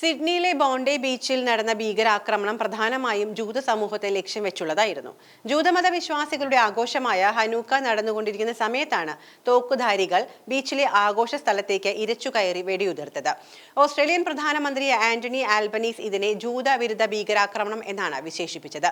സിഡ്നിയിലെ ബോണ്ടെ ബീച്ചിൽ നടന്ന ഭീകരാക്രമണം പ്രധാനമായും ജൂത സമൂഹത്തെ ലക്ഷ്യം വെച്ചുള്ളതായിരുന്നു. ജൂതമത വിശ്വാസികളുടെ ആഘോഷമായ ഹനൂക്ക നടന്നുകൊണ്ടിരിക്കുന്ന സമയത്താണ് തോക്കുധാരികൾ ബീച്ചിലെ ആഘോഷ സ്ഥലത്തേക്ക് ഇരച്ചുകയറി വെടിയുതിർത്തത്. ഓസ്ട്രേലിയൻ പ്രധാനമന്ത്രി ആന്റണി ആൽബനീസ് ഇതിനെ ജൂത വിരുദ്ധ ഭീകരാക്രമണം എന്നാണ് വിശേഷിപ്പിച്ചത്.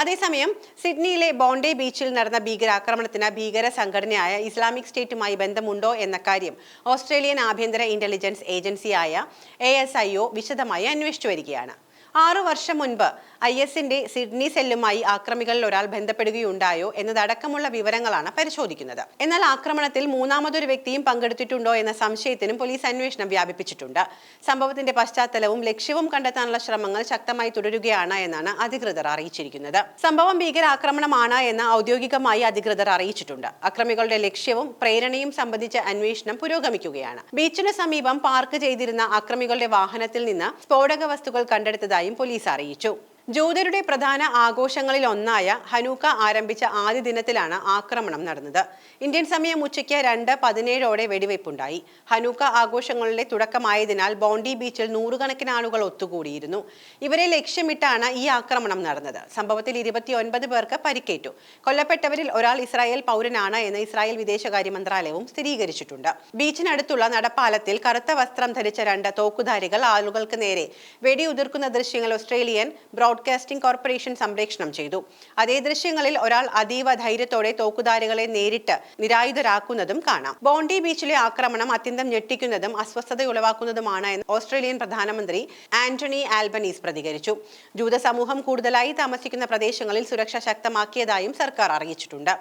അതേസമയം സിഡ്നിയിലെ ബോണ്ടെ ബീച്ചിൽ നടന്ന ഭീകരാക്രമണത്തിന് ഭീകര സംഘടനയായ ഇസ്ലാമിക് സ്റ്റേറ്റുമായി ബന്ധമുണ്ടോ എന്ന കാര്യം ഓസ്ട്രേലിയൻ ആഭ്യന്തര ഇന്റലിജൻസ് ഏജൻസിയായ ASIO വിശദമായി അന്വേഷിച്ചു വരികയാണ്. 6 വർഷം മുൻപ് ISന്റെ സിഡ്നി സെല്ലുമായി ആക്രമികളിൽ ഒരാൾ ബന്ധപ്പെടുകയുണ്ടായോ എന്നതടക്കമുള്ള വിവരങ്ങളാണ് പരിശോധിക്കുന്നത്. എന്നാൽ ആക്രമണത്തിൽ മൂന്നാമതൊരു വ്യക്തിയും പങ്കെടുത്തിട്ടുണ്ടോ എന്ന സംശയത്തിനും പോലീസ് അന്വേഷണം വ്യാപിപ്പിച്ചിട്ടുണ്ട്. സംഭവത്തിന്റെ പശ്ചാത്തലവും ലക്ഷ്യവും കണ്ടെത്താനുള്ള ശ്രമങ്ങൾ ശക്തമായി തുടരുകയാണ് എന്നാണ് അധികൃതർ അറിയിച്ചിരിക്കുന്നത്. സംഭവം ഭീകരാക്രമണമാണ് എന്ന് ഔദ്യോഗികമായി അധികൃതർ അറിയിച്ചിട്ടുണ്ട്. അക്രമികളുടെ ലക്ഷ്യവും പ്രേരണയും സംബന്ധിച്ച അന്വേഷണം പുരോഗമിക്കുകയാണ്. ബീച്ചിന് സമീപം പാർക്ക് ചെയ്തിരുന്ന അക്രമികളുടെ വാഹനത്തിൽ നിന്ന് സ്ഫോടക വസ്തുക്കൾ കണ്ടെടുത്തതായി പോലീസ് അറിയിച്ചു. ജൂതരുടെ പ്രധാന ആഘോഷങ്ങളിൽ ഒന്നായ ഹനൂക്ക ആരംഭിച്ച ആദ്യ ദിനത്തിലാണ് ആക്രമണം നടന്നത്. ഇന്ത്യൻ സമയം ഉച്ചയ്ക്ക് 2:17 വെടിവയ്പുണ്ടായി. ഹനൂക്ക ആഘോഷങ്ങളുടെ തുടക്കമായതിനാൽ ബോണ്ടി ബീച്ചിൽ നൂറുകണക്കിന് ആളുകൾ ഒത്തുകൂടിയിരുന്നു. ഇവരെ ലക്ഷ്യമിട്ടാണ് ഈ ആക്രമണം നടന്നത്. സംഭവത്തിൽ 29 പേർക്ക് പരിക്കേറ്റു. കൊല്ലപ്പെട്ടവരിൽ ഒരാൾ ഇസ്രായേൽ പൗരനാണ് എന്ന് ഇസ്രായേൽ വിദേശകാര്യ മന്ത്രാലയവും സ്ഥിരീകരിച്ചിട്ടുണ്ട്. ബീച്ചിനടുത്തുള്ള നടപ്പാലത്തിൽ കറുത്ത വസ്ത്രം ധരിച്ച 2 തോക്കുധാരികൾ ആളുകൾക്ക് നേരെ വെടിയുതിർക്കുന്ന ദൃശ്യങ്ങൾ ഓസ്ട്രേലിയൻ ബ്രോഡ്കാസ്റ്റിംഗ് കോർപ്പറേഷൻ സംപ്രേഷണം ചെയ്തു. അതേ ദൃശ്യങ്ങളിൽ ഒരാൾ അതീവ ധൈര്യത്തോടെ തോക്കുധാരികളെ നേരിട്ട് നിരായുധരാക്കുന്നതും കാണാം. ബോണ്ടി ബീച്ചിലെ ആക്രമണം അത്യന്തം ഞെട്ടിക്കുന്നതും അസ്വസ്ഥതയുളവാക്കുന്നതുമാണ് എന്ന് ഓസ്ട്രേലിയൻ പ്രധാനമന്ത്രി ആന്റണി ആൽബനീസ് പ്രതികരിച്ചു. ജൂത സമൂഹം കൂടുതലായി താമസിക്കുന്ന പ്രദേശങ്ങളിൽ സുരക്ഷ ശക്തമാക്കിയതായും സർക്കാർ അറിയിച്ചിട്ടുണ്ട്.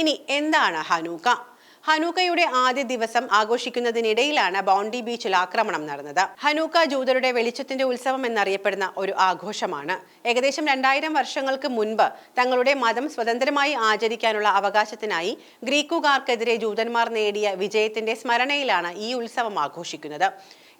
ഇനി എന്താണ് ഹനൂക്ക? ഹനൂക്കയുടെ ആദ്യ ദിവസം ആഘോഷിക്കുന്നതിനിടയിലാണ് ബോണ്ടി ബീച്ചിൽ ആക്രമണം നടന്നത്. ഹനൂക്ക ജൂതരുടെ വെളിച്ചത്തിന്റെ ഉത്സവം എന്നറിയപ്പെടുന്ന ഒരു ആഘോഷമാണ്. ഏകദേശം 2000 വർഷങ്ങൾക്ക് മുൻപ് തങ്ങളുടെ മതം സ്വതന്ത്രമായി ആചരിക്കാനുള്ള അവകാശത്തിനായി ഗ്രീക്കുകാർക്കെതിരെ ജൂതന്മാർ നേടിയ വിജയത്തിന്റെ സ്മരണയിലാണ് ഈ ഉത്സവം ആഘോഷിക്കുന്നത്.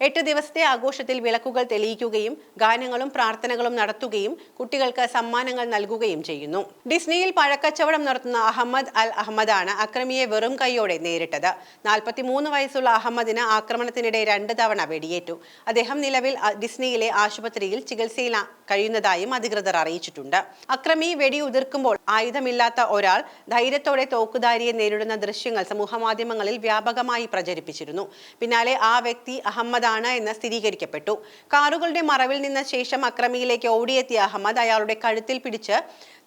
8 ദിവസത്തെ ആഘോഷത്തിൽ വിളക്കുകൾ തെളിയിക്കുകയും ഗാനങ്ങളും പ്രാർത്ഥനകളും നടത്തുകയും കുട്ടികൾക്ക് സമ്മാനങ്ങൾ നൽകുകയും ചെയ്യുന്നു. ഡിസ്നിയിൽ പഴക്കച്ചവടം നടത്തുന്ന അഹമ്മദ് അൽ അഹമ്മദാണ് അക്രമിയെ വെറും കൈയോടെ നേരിട്ടത്. 43 വയസ്സുള്ള അഹമ്മദിന് ആക്രമണത്തിനിടെ 2 തവണ വെടിയേറ്റു. അദ്ദേഹം നിലവിൽ ഡിസ്നിയിലെ ആശുപത്രിയിൽ ചികിത്സയിൽ കഴിയുന്നതായും അധികൃതർ അറിയിച്ചിട്ടുണ്ട്. അക്രമി വെടിയുതിർക്കുമ്പോൾ ആയുധമില്ലാത്ത ഒരാൾ ധൈര്യത്തോടെ തോക്കുധാരിയെ നേരിടുന്ന ദൃശ്യങ്ങൾ സമൂഹമാധ്യമങ്ങളിൽ വ്യാപകമായി പ്രചരിപ്പിച്ചിരുന്നു. പിന്നാലെ ആ വ്യക്തി അഹമ്മദ് എന്ന് സ്ഥിരീകരിക്കപ്പെട്ടു. കാറുകളുടെ മറവിൽ നിന്ന ശേഷം അക്രമിയിലേക്ക് ഓടിയെത്തിയ അഹമ്മദ് അയാളുടെ കഴുത്തിൽ പിടിച്ച്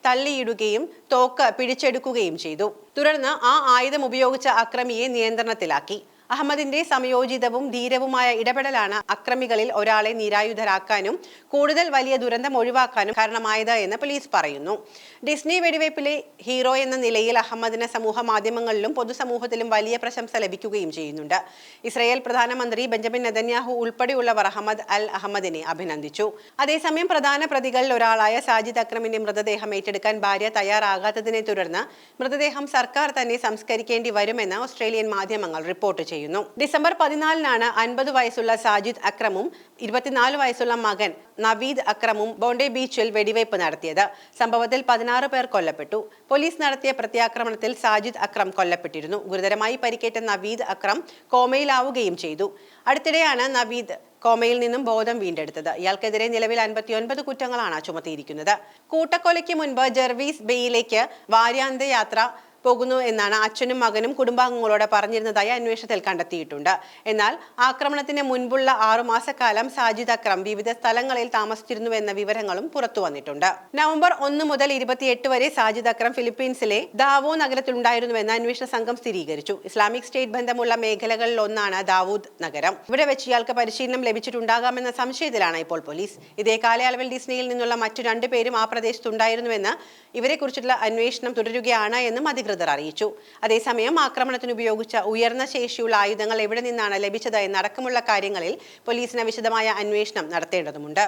തള്ളിയിടുകയും തോക്ക് പിടിച്ചെടുക്കുകയും ചെയ്തു. തുടർന്ന് ആ ആയുധം ഉപയോഗിച്ച അക്രമിയെ നിയന്ത്രണത്തിലാക്കി. അഹമ്മദിന്റെ സമയോചിതവും ധീരവുമായ ഇടപെടലാണ് അക്രമികളിൽ ഒരാളെ നിരായുധരാക്കാനും കൂടുതൽ വലിയ ദുരന്തം ഒഴിവാക്കാനും കാരണമായത് എന്ന് പോലീസ് പറയുന്നു. ഡിസ്നി വെടിവയ്പിലെ ഹീറോ എന്ന നിലയിൽ അഹമ്മദിന് സമൂഹ മാധ്യമങ്ങളിലും പൊതുസമൂഹത്തിലും വലിയ പ്രശംസ ലഭിക്കുകയും ചെയ്യുന്നുണ്ട്. ഇസ്രായേൽ പ്രധാനമന്ത്രി ബെഞ്ചമിൻ നെതന്യാഹു ഉൾപ്പെടെയുള്ളവർ അഹമ്മദ് അൽ അഹമ്മദിനെ അഭിനന്ദിച്ചു. അതേസമയം പ്രധാന പ്രതികളിൽ ഒരാളായ സാജിദ് അക്രമിന്റെ മൃതദേഹം ഏറ്റെടുക്കാൻ ഭാര്യ തയ്യാറാകാത്തതിനെ തുടർന്ന് മൃതദേഹം സർക്കാർ തന്നെ സംസ്കരിക്കേണ്ടി വരുമെന്ന് ഓസ്ട്രേലിയൻ മാധ്യമങ്ങൾ റിപ്പോർട്ട് ചെയ്യുന്നു. ഡിസംബർ 14-നാണ് 50 വയസ്സുള്ള സാജിദ് അക്രമും 24 വയസ്സുള്ള മകൻ നവീദ് അക്രമും ബോണ്ടെ ബീച്ചിൽ വെടിവയ്പ് നടത്തിയത്. സംഭവത്തിൽ 16 പേർ കൊല്ലപ്പെട്ടു. പോലീസ് നടത്തിയ പ്രത്യാക്രമണത്തിൽ സാജിദ് അക്രം കൊല്ലപ്പെട്ടിരുന്നു. ഗുരുതരമായി പരിക്കേറ്റ നവീദ് അക്രം കോമയിലാവുകയും ചെയ്തു. അടുത്തിടെയാണ് നവീദ് കോമയിൽ നിന്നും ബോധം വീണ്ടെടുത്തത്. ഇയാൾക്കെതിരെ നിലവിൽ 59 കുറ്റങ്ങളാണ് ചുമത്തിയിരിക്കുന്നത്. കൂട്ടക്കൊലയ്ക്ക് മുൻപ് ജെർവീസ് ബേയിലേക്ക് വാരാന്ത്യ യാത്ര പോകുന്നു എന്നാണ് അച്ഛനും മകനും കുടുംബാംഗങ്ങളോട് പറഞ്ഞിരുന്നതായി അന്വേഷണത്തിൽ കണ്ടെത്തിയിട്ടുണ്ട്. എന്നാൽ ആക്രമണത്തിന് മുൻപുള്ള 6 മാസക്കാലം സാജിദ് അക്രം വിവിധ സ്ഥലങ്ങളിൽ താമസിച്ചിരുന്നുവെന്ന വിവരങ്ങളും പുറത്തു വന്നിട്ടുണ്ട്. നവംബർ 1 മുതൽ 28 വരെ സാജിദ് അക്രം ഫിലിപ്പീൻസിലെ ദാവോ നഗരത്തിലുണ്ടായിരുന്നുവെന്ന് അന്വേഷണ സംഘം സ്ഥിരീകരിച്ചു. ഇസ്ലാമിക് സ്റ്റേറ്റ് ബന്ധമുള്ള മേഖലകളിൽ ഒന്നാണ് ദാവൂദ് നഗരം. ഇവിടെ വെച്ച് ഇയാൾക്ക് പരിശീലനം ലഭിച്ചിട്ടുണ്ടാകാമെന്ന സംശയത്തിലാണ് ഇപ്പോൾ പോലീസ്. ഇതേ കാലയളവിൽ ഡിസ്നിയിൽ നിന്നുള്ള മറ്റു 2 പേരും ആ പ്രദേശത്തുണ്ടായിരുന്നുവെന്ന് ഇവരെക്കുറിച്ചുള്ള അന്വേഷണം തുടരുകയാണ് എന്നും അധികൃതർ അറിയിച്ചു. അതേസമയം ആക്രമണത്തിന് ഉപയോഗിച്ച ഉയർന്ന ശേഷിയുള്ള ആയുധങ്ങൾ എവിടെ നിന്നാണ് ലഭിച്ചത് എന്നടക്കമുള്ള കാര്യങ്ങളിൽ പോലീസിന് വിശദമായ അന്വേഷണം നടത്തേണ്ടതുണ്ട്.